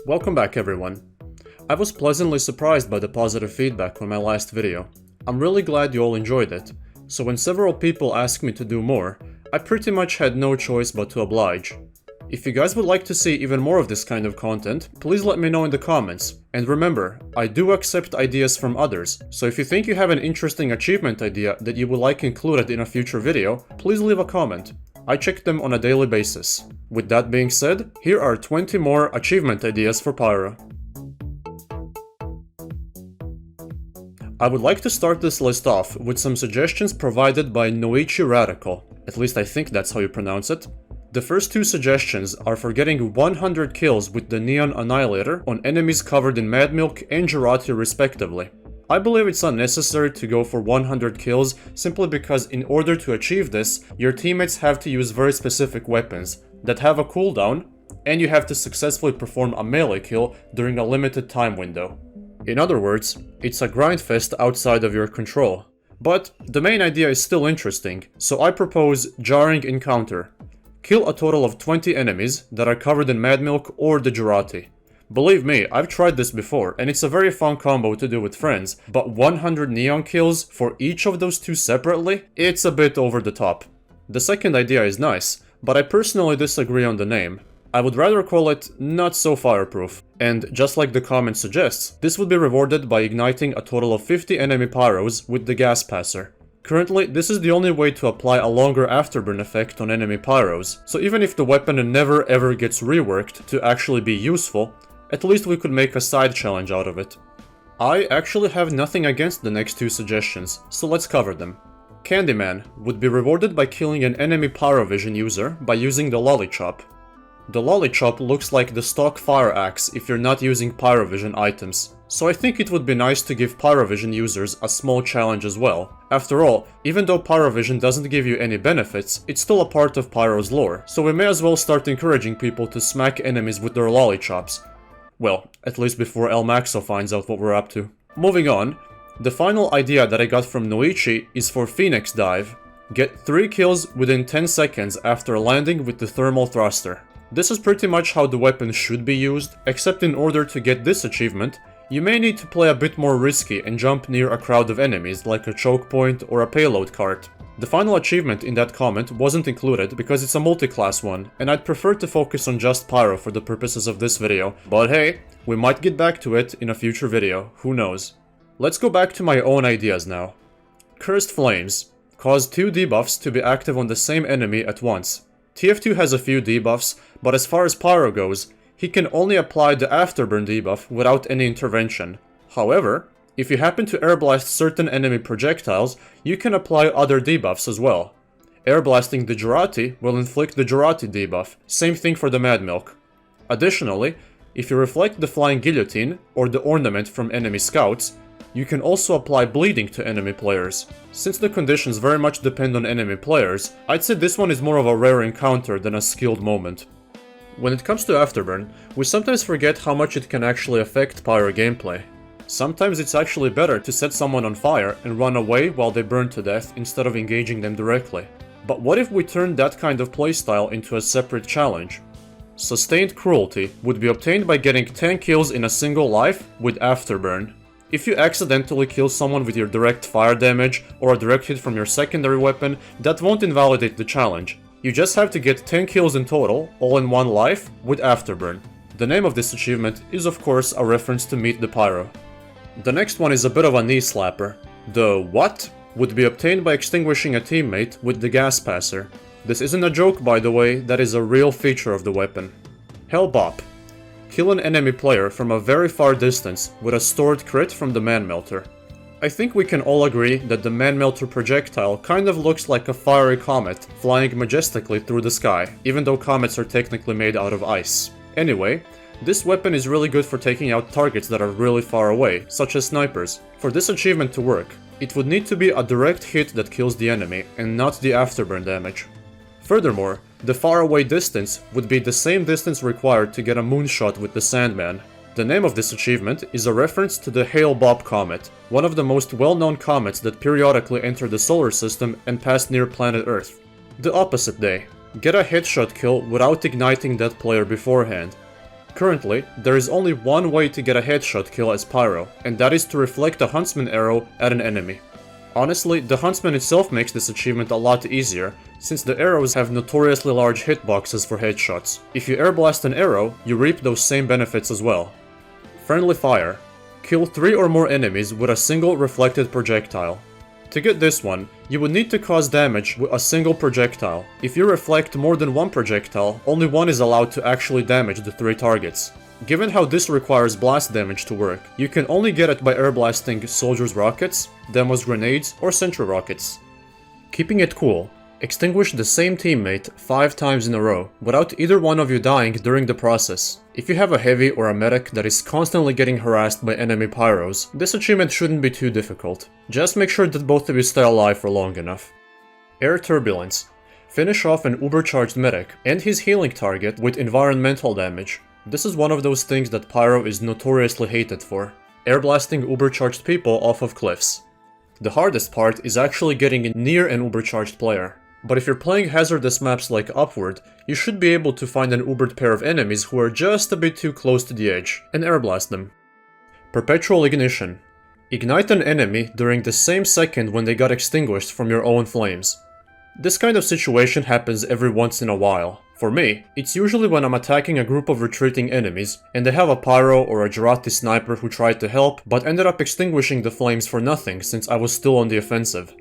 Welcome back everyone. I was pleasantly surprised by the positive feedback on my last video. I'm really glad you all enjoyed it. So when several people asked me to do more, I pretty much had no choice but to oblige. If you guys would like to see even more of this kind of content, please let me know in the comments. And remember, I do accept ideas from others, so if you think you have an interesting achievement idea that you would like included in a future video, please leave a comment. I check them on a daily basis. With that being said, here are 20 more achievement ideas for Pyro. I would like to start this list off with some suggestions provided by Noichi Radical. At least I think that's how you pronounce it. The first two suggestions are for getting 100 kills with the Neon Annihilator on enemies covered in Mad Milk and Jurati respectively. I believe it's unnecessary to go for 100 kills simply because in order to achieve this, your teammates have to use very specific weapons that have a cooldown, and you have to successfully perform a melee kill during a limited time window. In other words, it's a grindfest outside of your control. But the main idea is still interesting, so I propose Jarring Encounter. Kill a total of 20 enemies that are covered in Mad Milk or the Jurati. Believe me, I've tried this before, and it's a very fun combo to do with friends, but 100 neon kills for each of those two separately? It's a bit over the top. The second idea is nice, but I personally disagree on the name. I would rather call it Not So Fireproof. And just like the comment suggests, this would be rewarded by igniting a total of 50 enemy pyros with the gas passer. Currently, this is the only way to apply a longer afterburn effect on enemy pyros, so even if the weapon never ever gets reworked to actually be useful, at least we could make a side challenge out of it. I actually have nothing against the next two suggestions, so let's cover them. Candyman would be rewarded by killing an enemy Pyrovision user by using the Lollychop. The Lollychop looks like the stock fire axe if you're not using Pyrovision items, so I think it would be nice to give Pyrovision users a small challenge as well. After all, even though Pyrovision doesn't give you any benefits, it's still a part of Pyro's lore, so we may as well start encouraging people to smack enemies with their Lollychops. Well, at least before El Maxo finds out what we're up to. Moving on, the final idea that I got from Noichi is for Phoenix Dive. Get 3 kills within 10 seconds after landing with the thermal thruster. This is pretty much how the weapon should be used, except in order to get this achievement, you may need to play a bit more risky and jump near a crowd of enemies like a choke point or a payload cart. The final achievement in that comment wasn't included because it's a multi-class one, and I'd prefer to focus on just Pyro for the purposes of this video, but hey, we might get back to it in a future video, who knows. Let's go back to my own ideas now. Cursed Flames. Cause 2 debuffs to be active on the same enemy at once. TF2 has a few debuffs, but as far as Pyro goes, he can only apply the Afterburn debuff without any intervention. However, if you happen to airblast certain enemy projectiles, you can apply other debuffs as well. Airblasting the Jurati will inflict the Jurati debuff, same thing for the Mad Milk. Additionally, if you reflect the Flying Guillotine, or the ornament from enemy scouts, you can also apply bleeding to enemy players. Since the conditions very much depend on enemy players, I'd say this one is more of a rare encounter than a skilled moment. When it comes to Afterburn, we sometimes forget how much it can actually affect Pyro gameplay. Sometimes it's actually better to set someone on fire and run away while they burn to death instead of engaging them directly. But what if we turned that kind of playstyle into a separate challenge? Sustained Cruelty would be obtained by getting 10 kills in a single life with Afterburn. If you accidentally kill someone with your direct fire damage or a direct hit from your secondary weapon, that won't invalidate the challenge. You just have to get 10 kills in total, all in one life, with Afterburn. The name of this achievement is of course a reference to Meet the Pyro. The next one is a bit of a knee slapper. The what would be obtained by extinguishing a teammate with the gas passer. This isn't a joke, by the way, that is a real feature of the weapon. Hellbop. Kill an enemy player from a very far distance with a stored crit from the Man-Melter. I think we can all agree that the Man-Melter projectile kind of looks like a fiery comet flying majestically through the sky, even though comets are technically made out of ice. Anyway, this weapon is really good for taking out targets that are really far away, such as snipers. For this achievement to work, it would need to be a direct hit that kills the enemy, and not the afterburn damage. Furthermore, the faraway distance would be the same distance required to get a moonshot with the Sandman. The name of this achievement is a reference to the Hale-Bopp comet, one of the most well-known comets that periodically enter the solar system and pass near planet Earth. The opposite day. Get a headshot kill without igniting that player beforehand. Currently, there is only one way to get a headshot kill as Pyro, and that is to reflect a Huntsman arrow at an enemy. Honestly, the Huntsman itself makes this achievement a lot easier, since the arrows have notoriously large hitboxes for headshots. If you airblast an arrow, you reap those same benefits as well. Friendly Fire. Kill 3 or more enemies with a single reflected projectile. To get this one, you would need to cause damage with a single projectile. If you reflect more than one projectile, only one is allowed to actually damage the 3 targets. Given how this requires blast damage to work, you can only get it by airblasting soldiers' rockets, demos' grenades, or sentry rockets. Keeping it cool. Extinguish the same teammate 5 times in a row, without either one of you dying during the process. If you have a heavy or a medic that is constantly getting harassed by enemy pyros, this achievement shouldn't be too difficult. Just make sure that both of you stay alive for long enough. Air Turbulence. Finish off an uber-charged medic and his healing target with environmental damage. This is one of those things that Pyro is notoriously hated for. Airblasting uber-charged people off of cliffs. The hardest part is actually getting near an uber-charged player. But if you're playing hazardous maps like Upward, you should be able to find an ubered pair of enemies who are just a bit too close to the edge, and airblast them. Perpetual Ignition. Ignite an enemy during the same second when they got extinguished from your own flames. This kind of situation happens every once in a while. For me, it's usually when I'm attacking a group of retreating enemies, and they have a Pyro or a Jarate sniper who tried to help, but ended up extinguishing the flames for nothing since I was still on the offensive.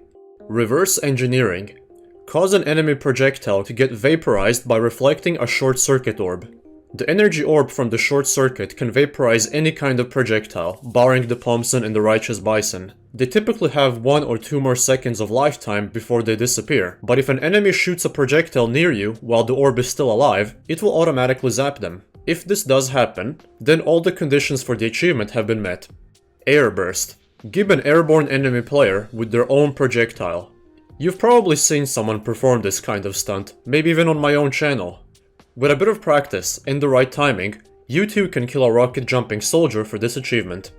Reverse Engineering. Cause an enemy projectile to get vaporized by reflecting a short circuit orb. The energy orb from the short circuit can vaporize any kind of projectile, barring the Pomson and the Righteous Bison. They typically have 1 or 2 more seconds of lifetime before they disappear, but if an enemy shoots a projectile near you while the orb is still alive, it will automatically zap them. If this does happen, then all the conditions for the achievement have been met. Air Burst. Give an airborne enemy player with their own projectile. You've probably seen someone perform this kind of stunt, maybe even on my own channel. With a bit of practice and the right timing, you too can kill a rocket jumping soldier for this achievement.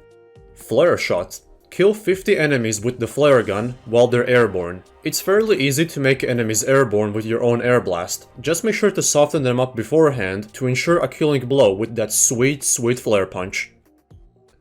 Flare Shot. Kill 50 enemies with the flare gun while they're airborne. It's fairly easy to make enemies airborne with your own air blast. Just make sure to soften them up beforehand to ensure a killing blow with that sweet flare punch.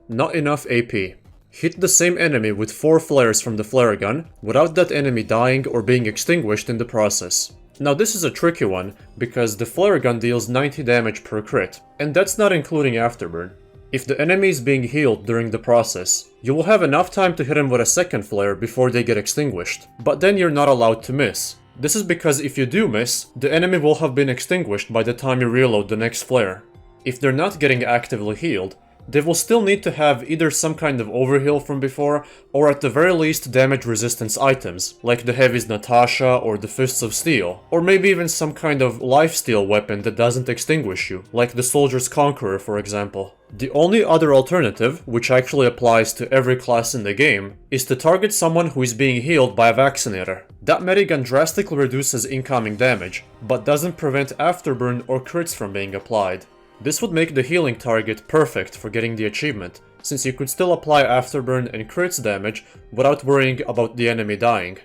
Not enough AP. Hit the same enemy with 4 flares from the flare gun, without that enemy dying or being extinguished in the process. Now this is a tricky one, because the flare gun deals 90 damage per crit, and that's not including afterburn. If the enemy is being healed during the process, you will have enough time to hit him with a second flare before they get extinguished, but then you're not allowed to miss. This is because if you do miss, the enemy will have been extinguished by the time you reload the next flare. If they're not getting actively healed, they will still need to have either some kind of overheal from before, or at the very least damage resistance items, like the Heavy's Natasha or the Fists of Steel, or maybe even some kind of lifesteal weapon that doesn't extinguish you, like the Soldier's Conqueror for example. The only other alternative, which actually applies to every class in the game, is to target someone who is being healed by a vaccinator. That medigun drastically reduces incoming damage, but doesn't prevent afterburn or crits from being applied. This would make the healing target perfect for getting the achievement, since you could still apply afterburn and crits damage without worrying about the enemy dying.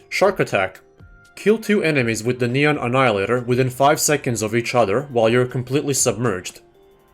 Shark Attack. Kill 2 enemies with the Neon Annihilator within 5 seconds of each other while you're completely submerged.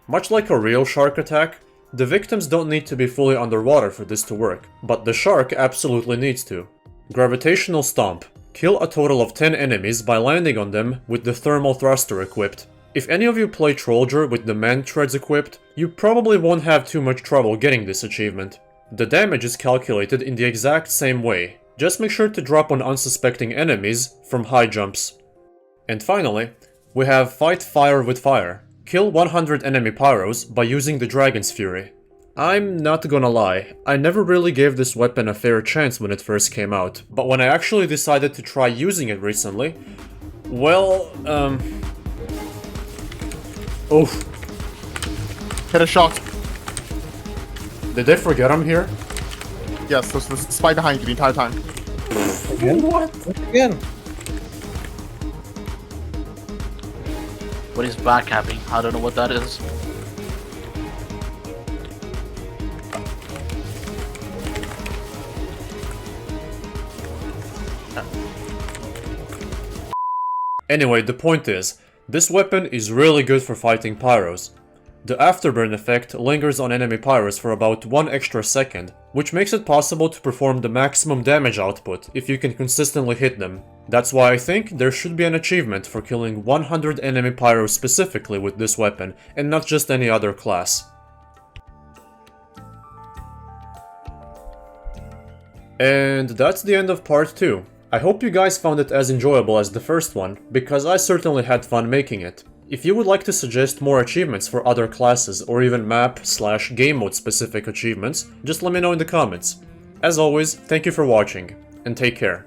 Much like a real shark attack, the victims don't need to be fully underwater for this to work, but the shark absolutely needs to. Gravitational Stomp. Kill a total of 10 enemies by landing on them with the Thermal Thruster equipped. If any of you play Trollger with the Man Treads equipped, you probably won't have too much trouble getting this achievement. The damage is calculated in the exact same way. Just make sure to drop on unsuspecting enemies from high jumps. And finally, we have Fight Fire with Fire. Kill 100 enemy pyros by using the Dragon's Fury. I'm not gonna lie, I never really gave this weapon a fair chance when it first came out, but when I actually decided to try using it recently, well, oof. Hit a shot. Did they forget I'm here? Yes, there's the spy behind you the entire time. Again? What? Again? What is backcapping? I don't know what that is. Anyway, the point is, this weapon is really good for fighting Pyros. The afterburn effect lingers on enemy Pyros for about 1 extra second, which makes it possible to perform the maximum damage output if you can consistently hit them. That's why I think there should be an achievement for killing 100 enemy Pyros specifically with this weapon, and not just any other class. And that's the end of part 2. I hope you guys found it as enjoyable as the first one, because I certainly had fun making it. If you would like to suggest more achievements for other classes or even map/game mode specific achievements, just let me know in the comments. As always, thank you for watching, and take care.